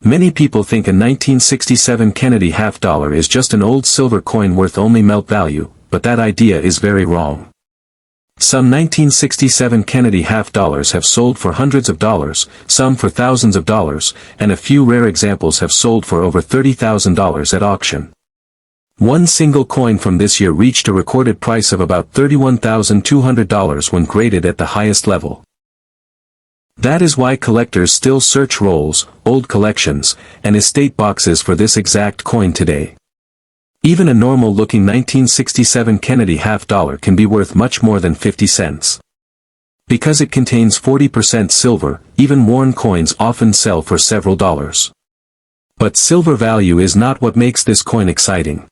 Many people think a 1967 Kennedy half-dollar is just an old silver coin worth only melt value, but that idea is very wrong. Some 1967 Kennedy half-dollars have sold for hundreds of dollars, some for thousands of dollars, and a few rare examples have sold for over $30,000 at auction. One single coin from this year reached a recorded price of about $31,200 when graded at the highest level. That is why collectors still search rolls, old collections, and estate boxes for this exact coin today. Even a normal-looking 1967 Kennedy half-dollar can be worth much more than 50 cents. Because it contains 40% silver, even worn coins often sell for several dollars. But silver value is not what makes this coin exciting.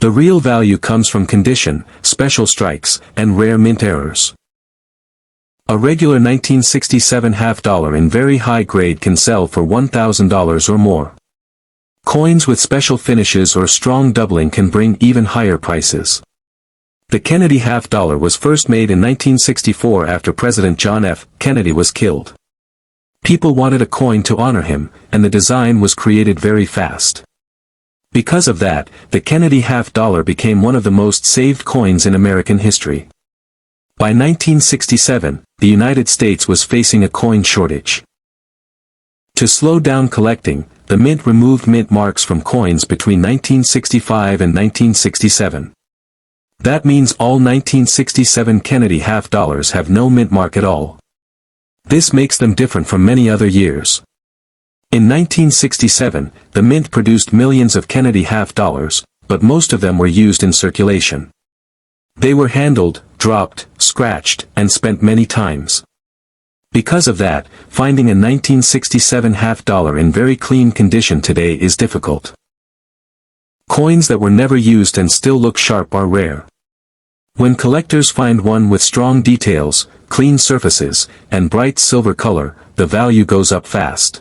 The real value comes from condition, special strikes, and rare mint errors. A regular 1967 half-dollar in very high grade can sell for $1,000 or more. Coins with special finishes or strong doubling can bring even higher prices. The Kennedy half-dollar was first made in 1964 after President John F. Kennedy was killed. People wanted a coin to honor him, and the design was created very fast. Because of that, the Kennedy half-dollar became one of the most saved coins in American history. By 1967, the United States was facing a coin shortage. To slow down collecting, the mint removed mint marks from coins between 1965 and 1967. That means all 1967 Kennedy half-dollars have no mint mark at all. This makes them different from many other years. In 1967, the mint produced millions of Kennedy half-dollars, but most of them were used in circulation. They were handled, dropped, scratched, and spent many times. Because of that, finding a 1967 half-dollar in very clean condition today is difficult. Coins that were never used and still look sharp are rare. When collectors find one with strong details, clean surfaces, and bright silver color, the value goes up fast.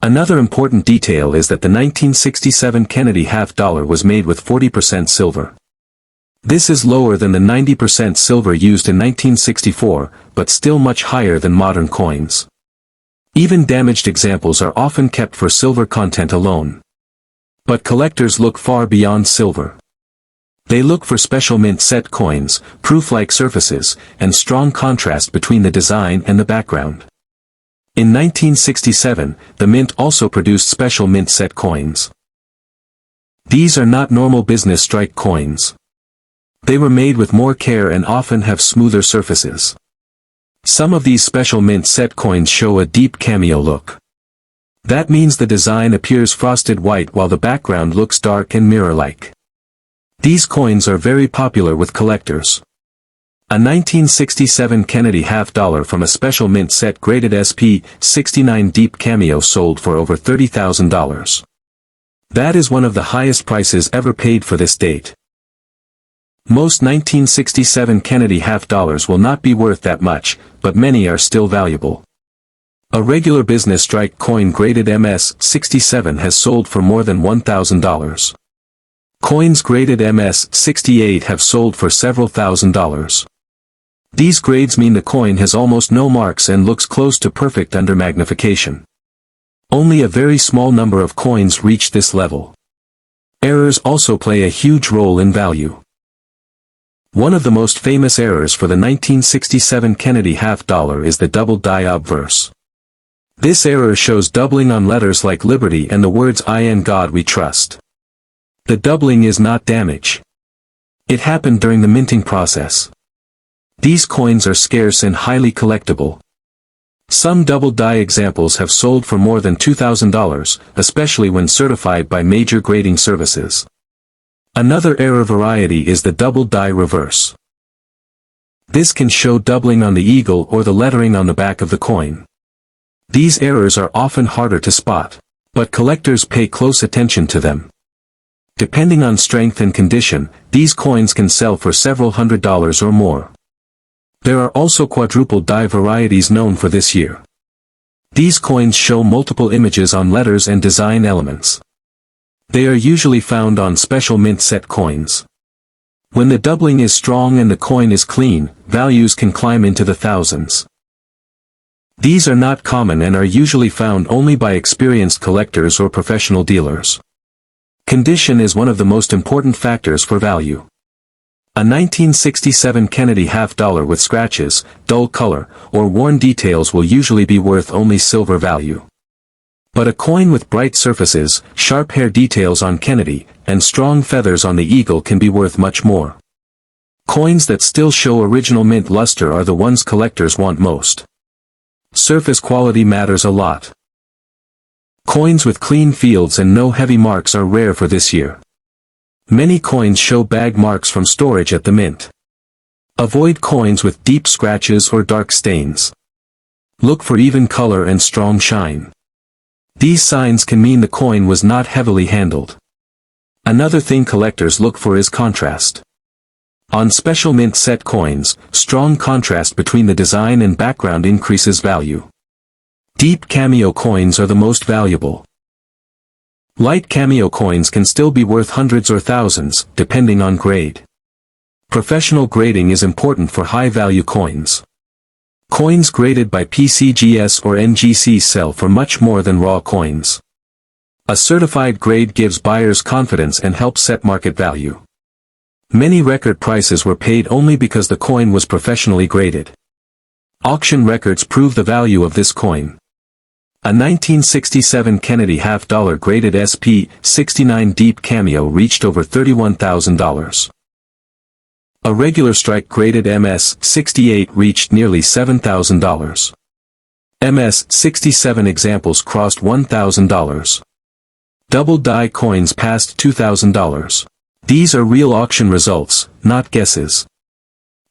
Another important detail is that the 1967 Kennedy half-dollar was made with 40% silver. This is lower than the 90% silver used in 1964, but still much higher than modern coins. Even damaged examples are often kept for silver content alone. But collectors look far beyond silver. They look for special mint set coins, proof-like surfaces, and strong contrast between the design and the background. In 1967, the mint also produced special mint set coins. These are not normal business strike coins. They were made with more care and often have smoother surfaces. Some of these special mint set coins show a deep cameo look. That means the design appears frosted white while the background looks dark and mirror-like. These coins are very popular with collectors. A 1967 Kennedy half-dollar from a special mint set graded SP 69 deep cameo sold for over $30,000. That is one of the highest prices ever paid for this date. Most 1967 Kennedy half-dollars will not be worth that much, but many are still valuable. A regular business strike coin graded MS 67 has sold for more than $1,000. Coins graded MS 68 have sold for several $1,000s. These grades mean the coin has almost no marks and looks close to perfect under magnification. Only a very small number of coins reach this level. Errors also play a huge role in value. One of the most famous errors for the 1967 Kennedy half-dollar is the double die obverse. This error shows doubling on letters like Liberty and the words I and God We Trust. The doubling is not damage. It happened during the minting process. These coins are scarce and highly collectible. Some double die examples have sold for more than $2,000, especially when certified by major grading services. Another error variety is the double die reverse. This can show doubling on the eagle or the lettering on the back of the coin. These errors are often harder to spot, but collectors pay close attention to them. Depending on strength and condition, these coins can sell for several $100s or more. There are also quadruple die varieties known for this year. These coins show multiple images on letters and design elements. They are usually found on special mint set coins. When the doubling is strong and the coin is clean, values can climb into the thousands. These are not common and are usually found only by experienced collectors or professional dealers. Condition is one of the most important factors for value. A 1967 Kennedy half-dollar with scratches, dull color, or worn details will usually be worth only silver value. But a coin with bright surfaces, sharp hair details on Kennedy, and strong feathers on the eagle can be worth much more. Coins that still show original mint luster are the ones collectors want most. Surface quality matters a lot. Coins with clean fields and no heavy marks are rare for this year. Many coins show bag marks from storage at the mint. Avoid coins with deep scratches or dark stains. Look for even color and strong shine. These signs can mean the coin was not heavily handled. Another thing collectors look for is contrast. On special mint set coins, strong contrast between the design and background increases value. Deep cameo coins are the most valuable. Light cameo coins can still be worth hundreds or thousands, depending on grade. Professional grading is important for high-value coins. Coins graded by PCGS or NGC sell for much more than raw coins. A certified grade gives buyers confidence and helps set market value. Many record prices were paid only because the coin was professionally graded. Auction records prove the value of this coin. A 1967 Kennedy half-dollar graded SP69 Deep Cameo reached over $31,000. A regular strike graded MS68 reached nearly $7,000. MS67 examples crossed $1,000. Double die coins passed $2,000. These are real auction results, not guesses.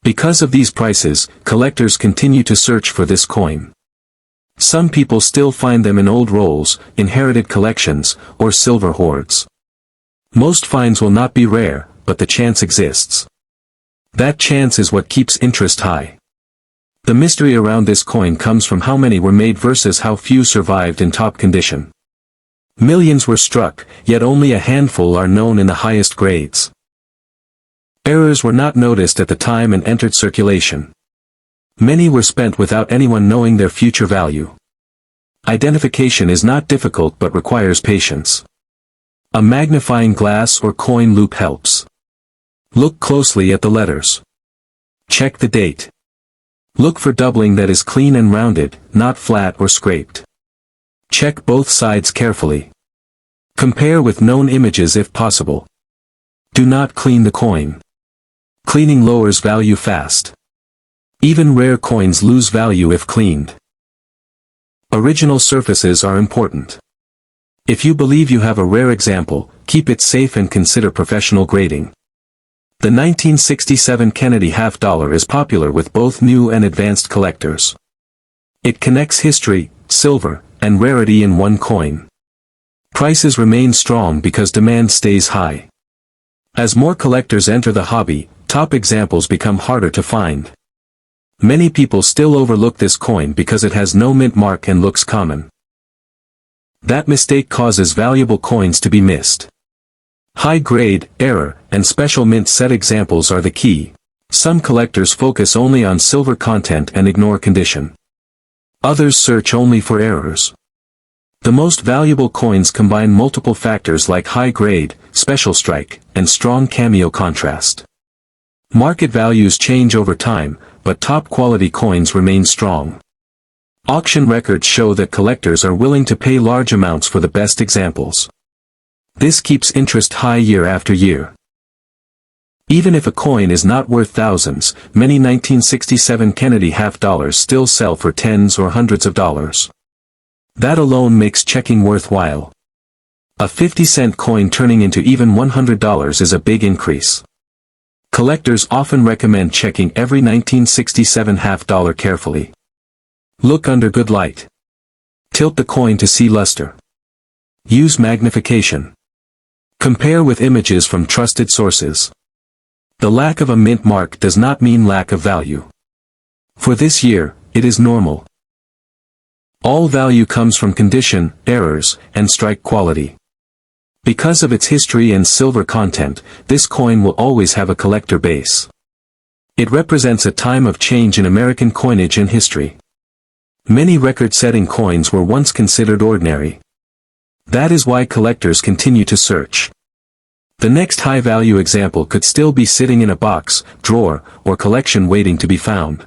Because of these prices, collectors continue to search for this coin. Some people still find them in old rolls, inherited collections, or silver hoards. Most finds will not be rare, but the chance exists. That chance is what keeps interest high. The mystery around this coin comes from how many were made versus how few survived in top condition. Millions were struck, yet only a handful are known in the highest grades. Errors were not noticed at the time and entered circulation. Many were spent without anyone knowing their future value. Identification is not difficult but requires patience. A magnifying glass or coin loupe helps. Look closely at the letters. Check the date. Look for doubling that is clean and rounded, not flat or scraped. Check both sides carefully. Compare with known images if possible. Do not clean the coin. Cleaning lowers value fast. Even rare coins lose value if cleaned. Original surfaces are important. If you believe you have a rare example, keep it safe and consider professional grading. The 1967 Kennedy half-dollar is popular with both new and advanced collectors. It connects history, silver, and rarity in one coin. Prices remain strong because demand stays high. As more collectors enter the hobby, top examples become harder to find. Many people still overlook this coin because it has no mint mark and looks common. That mistake causes valuable coins to be missed. High grade, error, and special mint set examples are the key. Some collectors focus only on silver content and ignore condition. Others search only for errors. The most valuable coins combine multiple factors like high grade, special strike, and strong cameo contrast. Market values change over time, but top quality coins remain strong. Auction records show that collectors are willing to pay large amounts for the best examples. This keeps interest high year after year. Even if a coin is not worth thousands, many 1967 Kennedy half-dollars still sell for tens or hundreds of dollars. That alone makes checking worthwhile. A 50-cent coin turning into even $100 is a big increase. Collectors often recommend checking every 1967 half-dollar carefully. Look under good light. Tilt the coin to see luster. Use magnification. Compare with images from trusted sources. The lack of a mint mark does not mean lack of value. For this year, it is normal. All value comes from condition, errors, and strike quality. Because of its history and silver content, this coin will always have a collector base. It represents a time of change in American coinage and history. Many record-setting coins were once considered ordinary. That is why collectors continue to search. The next high-value example could still be sitting in a box, drawer, or collection waiting to be found.